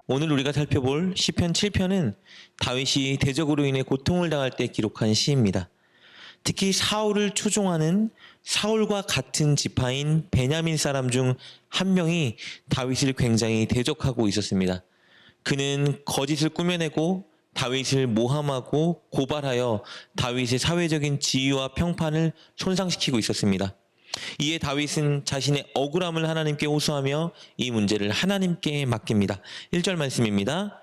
오늘 우리가 살펴볼 시편 7편은 다윗이 대적으로 인해 고통을 당할 때 기록한 시입니다. 특히 사울을 추종하는 사울과 같은 지파인 베냐민 사람 중 한 명이 다윗을 굉장히 대적하고 있었습니다. 그는 거짓을 꾸며내고 다윗을 모함하고 고발하여 다윗의 사회적인 지위와 평판을 손상시키고 있었습니다. 이에 다윗은 자신의 억울함을 하나님께 호소하며 이 문제를 하나님께 맡깁니다. 1절 말씀입니다.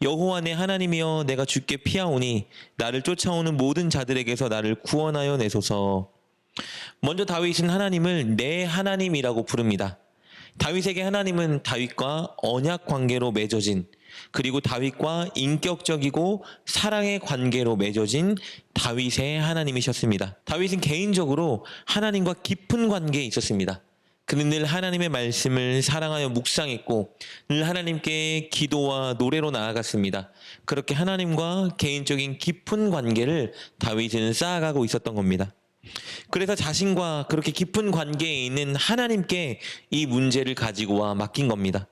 여호와 내 하나님이여 내가 주께 피하오니 나를 쫓아오는 모든 자들에게서 나를 구원하여 내소서. 먼저 다윗은 하나님을 내 하나님이라고 부릅니다. 다윗에게 하나님은 다윗과 언약 관계로 맺어진, 그리고 다윗과 인격적이고 사랑의 관계로 맺어진 다윗의 하나님이셨습니다. 다윗은 개인적으로 하나님과 깊은 관계에 있었습니다. 그는 늘 하나님의 말씀을 사랑하여 묵상했고 늘 하나님께 기도와 노래로 나아갔습니다. 그렇게 하나님과 개인적인 깊은 관계를 다윗은 쌓아가고 있었던 겁니다. 그래서 자신과 그렇게 깊은 관계에 있는 하나님께 이 문제를 가지고 와 맡긴 겁니다.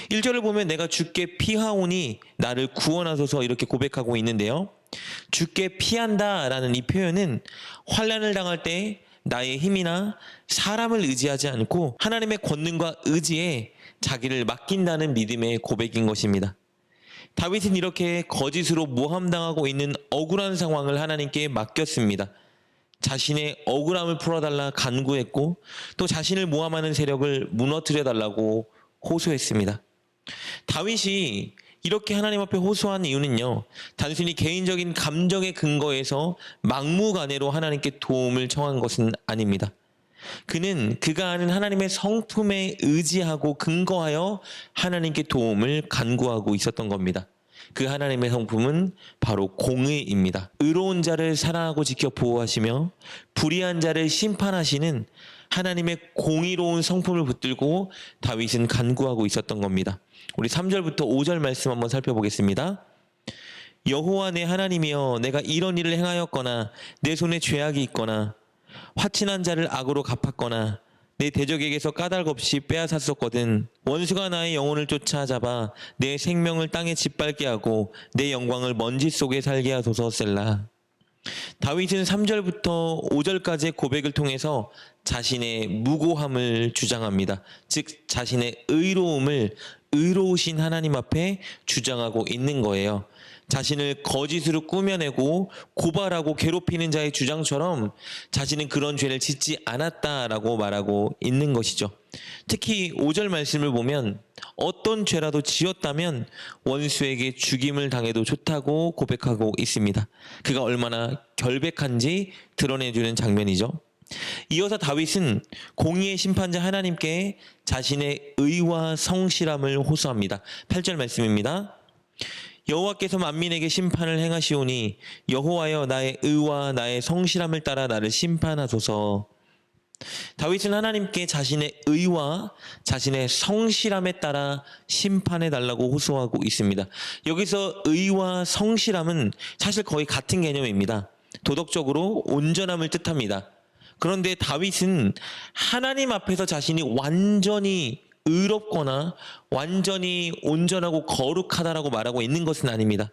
1절을 보면 내가 주께 피하오니 나를 구원하소서 이렇게 고백하고 있는데요. 주께 피한다라는 이 표현은 환난을 당할 때 나의 힘이나 사람을 의지하지 않고 하나님의 권능과 의지에 자기를 맡긴다는 믿음의 고백인 것입니다. 다윗은 이렇게 거짓으로 모함당하고 있는 억울한 상황을 하나님께 맡겼습니다. 자신의 억울함을 풀어달라 간구했고 또 자신을 모함하는 세력을 무너뜨려달라고 호소했습니다. 다윗이 이렇게 하나님 앞에 호소한 이유는요, 단순히 개인적인 감정의 근거에서 막무가내로 하나님께 도움을 청한 것은 아닙니다. 그는 그가 아는 하나님의 성품에 의지하고 근거하여 하나님께 도움을 간구하고 있었던 겁니다. 그 하나님의 성품은 바로 공의입니다. 의로운 자를 사랑하고 지켜 보호하시며 불의한 자를 심판하시는 하나님의 공의로운 성품을 붙들고 다윗은 간구하고 있었던 겁니다. 우리 3절부터 5절 말씀 한번 살펴보겠습니다. 여호와 내 하나님이여 내가 이런 일을 행하였거나 내 손에 죄악이 있거나 화친한 자를 악으로 갚았거나 내 대적에게서 까닭 없이 빼앗았었거든. 원수가 나의 영혼을 쫓아잡아 내 생명을 땅에 짓밟게 하고 내 영광을 먼지 속에 살게 하소서. 셀라. 다윗은 3절부터 5절까지의 고백을 통해서 자신의 무고함을 주장합니다. 즉 자신의 의로움을 의로우신 하나님 앞에 주장하고 있는 거예요. 자신을 거짓으로 꾸며내고 고발하고 괴롭히는 자의 주장처럼 자신은 그런 죄를 짓지 않았다라고 말하고 있는 것이죠. 특히 5절 말씀을 보면 어떤 죄라도 지었다면 원수에게 죽임을 당해도 좋다고 고백하고 있습니다. 그가 얼마나 결백한지 드러내주는 장면이죠. 이어서 다윗은 공의의 심판자 하나님께 자신의 의와 성실함을 호소합니다. 8절 말씀입니다. 여호와께서 만민에게 심판을 행하시오니 여호와여 나의 의와 나의 성실함을 따라 나를 심판하소서. 다윗은 하나님께 자신의 의와 자신의 성실함에 따라 심판해달라고 호소하고 있습니다. 여기서 의와 성실함은 사실 거의 같은 개념입니다. 도덕적으로 온전함을 뜻합니다. 그런데 다윗은 하나님 앞에서 자신이 완전히 의롭거나 완전히 온전하고 거룩하다라고 말하고 있는 것은 아닙니다.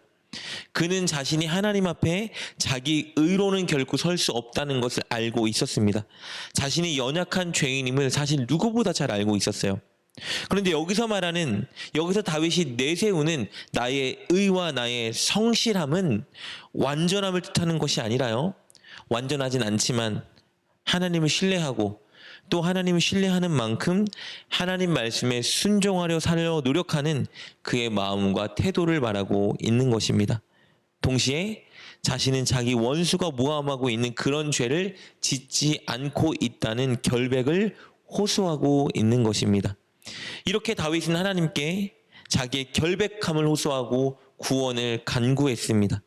그는 자신이 하나님 앞에 자기 의로는 결코 설 수 없다는 것을 알고 있었습니다. 자신이 연약한 죄인임을 사실 누구보다 잘 알고 있었어요. 그런데 여기서 다윗이 내세우는 나의 의와 나의 성실함은 완전함을 뜻하는 것이 아니라요, 완전하진 않지만 하나님을 신뢰하고 또 하나님을 신뢰하는 만큼 하나님 말씀에 순종하려 살려 노력하는 그의 마음과 태도를 말하고 있는 것입니다. 동시에 자신은 자기 원수가 모함하고 있는 그런 죄를 짓지 않고 있다는 결백을 호소하고 있는 것입니다. 이렇게 다윗은 하나님께 자기의 결백함을 호소하고 구원을 간구했습니다.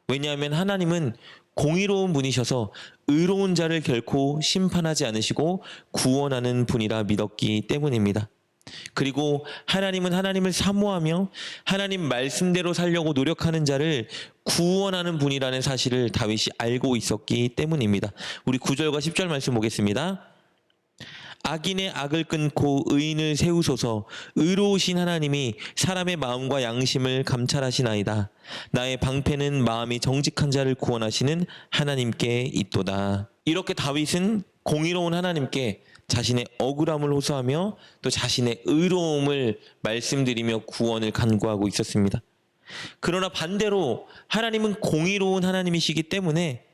왜냐하면 하나님은 공의로운 분이셔서 의로운 자를 결코 심판하지 않으시고 구원하는 분이라 믿었기 때문입니다. 그리고 하나님은 하나님을 사모하며 하나님 말씀대로 살려고 노력하는 자를 구원하는 분이라는 사실을 다윗이 알고 있었기 때문입니다. 우리 9절과 10절 말씀 보겠습니다. 악인의 악을 끊고 의인을 세우소서. 의로우신 하나님이 사람의 마음과 양심을 감찰하시나이다. 나의 방패는 마음이 정직한 자를 구원하시는 하나님께 있도다. 이렇게 다윗은 공의로운 하나님께 자신의 억울함을 호소하며 또 자신의 의로움을 말씀드리며 구원을 간구하고 있었습니다. 그러나 반대로 하나님은 공의로운 하나님이시기 때문에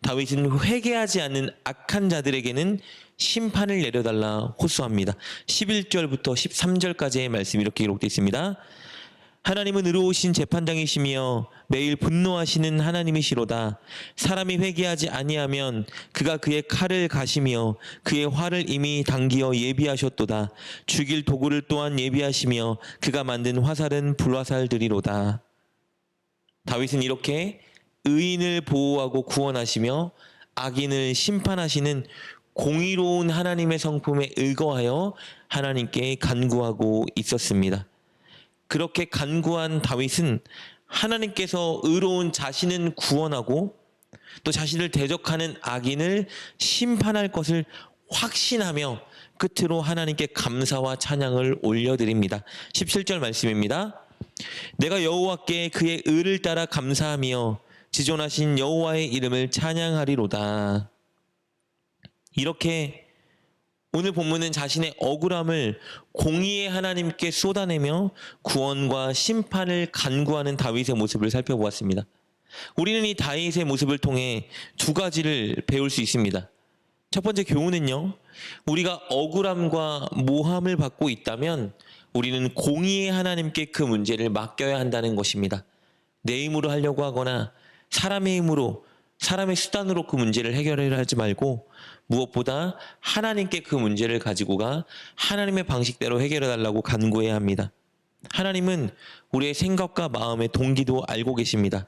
다윗은 회개하지 않는 악한 자들에게는 심판을 내려달라 호소합니다. 11절부터 13절까지의 말씀이 이렇게 기록되어 있습니다. 하나님은 의로우신 재판장이시며 매일 분노하시는 하나님이시로다. 사람이 회개하지 아니하면 그가 그의 칼을 가시며 그의 활을 이미 당기어 예비하셨도다. 죽일 도구를 또한 예비하시며 그가 만든 화살은 불화살들이로다. 다윗은 이렇게 의인을 보호하고 구원하시며 악인을 심판하시는 공의로운 하나님의 성품에 의거하여 하나님께 간구하고 있었습니다. 그렇게 간구한 다윗은 하나님께서 의로운 자신은 구원하고 또 자신을 대적하는 악인을 심판할 것을 확신하며 끝으로 하나님께 감사와 찬양을 올려드립니다. 17절 말씀입니다. 내가 여호와께 그의 의를 따라 감사하며 지존하신 여호와의 이름을 찬양하리로다. 이렇게 오늘 본문은 자신의 억울함을 공의의 하나님께 쏟아내며 구원과 심판을 간구하는 다윗의 모습을 살펴보았습니다. 우리는 이 다윗의 모습을 통해 두 가지를 배울 수 있습니다. 첫 번째 교훈은요, 우리가 억울함과 모함을 받고 있다면 우리는 공의의 하나님께 그 문제를 맡겨야 한다는 것입니다. 내 힘으로 하려고 하거나 사람의 힘으로, 사람의 수단으로 그 문제를 해결을 하지 말고 무엇보다 하나님께 그 문제를 가지고 가 하나님의 방식대로 해결해 달라고 간구해야 합니다. 하나님은 우리의 생각과 마음의 동기도 알고 계십니다.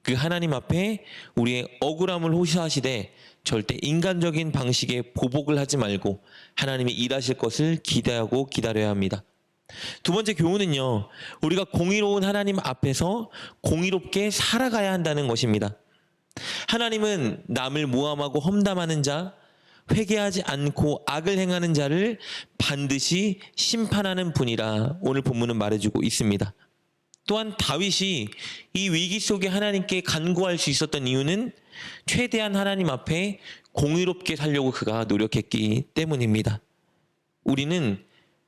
그 하나님 앞에 우리의 억울함을 호소하시되 절대 인간적인 방식의 보복을 하지 말고 하나님이 일하실 것을 기대하고 기다려야 합니다. 두 번째 교훈은요, 우리가 공의로운 하나님 앞에서 공의롭게 살아가야 한다는 것입니다. 하나님은 남을 모함하고 험담하는 자, 회개하지 않고 악을 행하는 자를 반드시 심판하는 분이라 오늘 본문은 말해주고 있습니다. 또한 다윗이 이 위기 속에 하나님께 간구할 수 있었던 이유는 최대한 하나님 앞에 공의롭게 살려고 그가 노력했기 때문입니다. 우리는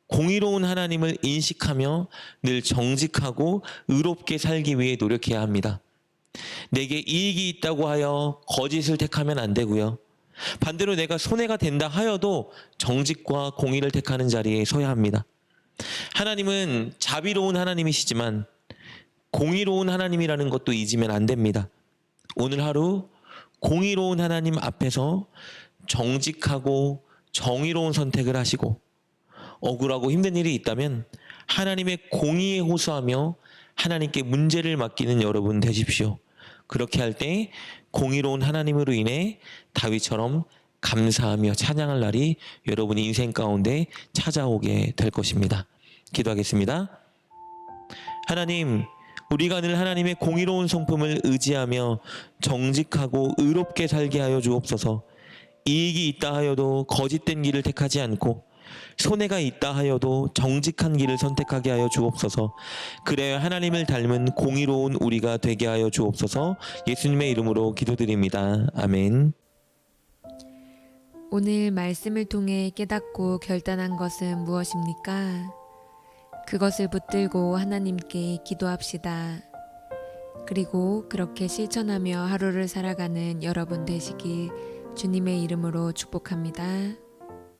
공의로운 하나님을 인식하며 늘 정직하고 의롭게 살기 위해 노력해야 합니다. 내게 이익이 있다고 하여 거짓을 택하면 안 되고요. 반대로 내가 손해가 된다 하여도 정직과 공의를 택하는 자리에 서야 합니다. 하나님은 자비로운 하나님이시지만 공의로운 하나님이라는 것도 잊으면 안 됩니다. 오늘 하루 공의로운 하나님 앞에서 정직하고 정의로운 선택을 하시고 억울하고 힘든 일이 있다면 하나님의 공의에 호소하며 하나님께 문제를 맡기는 여러분 되십시오. 그렇게 할 때 공의로운 하나님으로 인해 다윗처럼 감사하며 찬양할 날이 여러분의 인생 가운데 찾아오게 될 것입니다. 기도하겠습니다. 하나님, 우리가 늘 하나님의 공의로운 성품을 의지하며 정직하고 의롭게 살게 하여 주옵소서. 이익이 있다 하여도 거짓된 길을 택하지 않고 손해가 있다 하여도 정직한 길을 선택하게 하여 주옵소서. 그래야 하나님을 닮은 공의로운 우리가 되게 하여 주옵소서. 예수님의 이름으로 기도드립니다. 아멘. 오늘 말씀을 통해 깨닫고 결단한 것은 무엇입니까? 그것을 붙들고 하나님께 기도합시다. 그리고 그렇게 실천하며 하루를 살아가는 여러분 되시길 주님의 이름으로 축복합니다.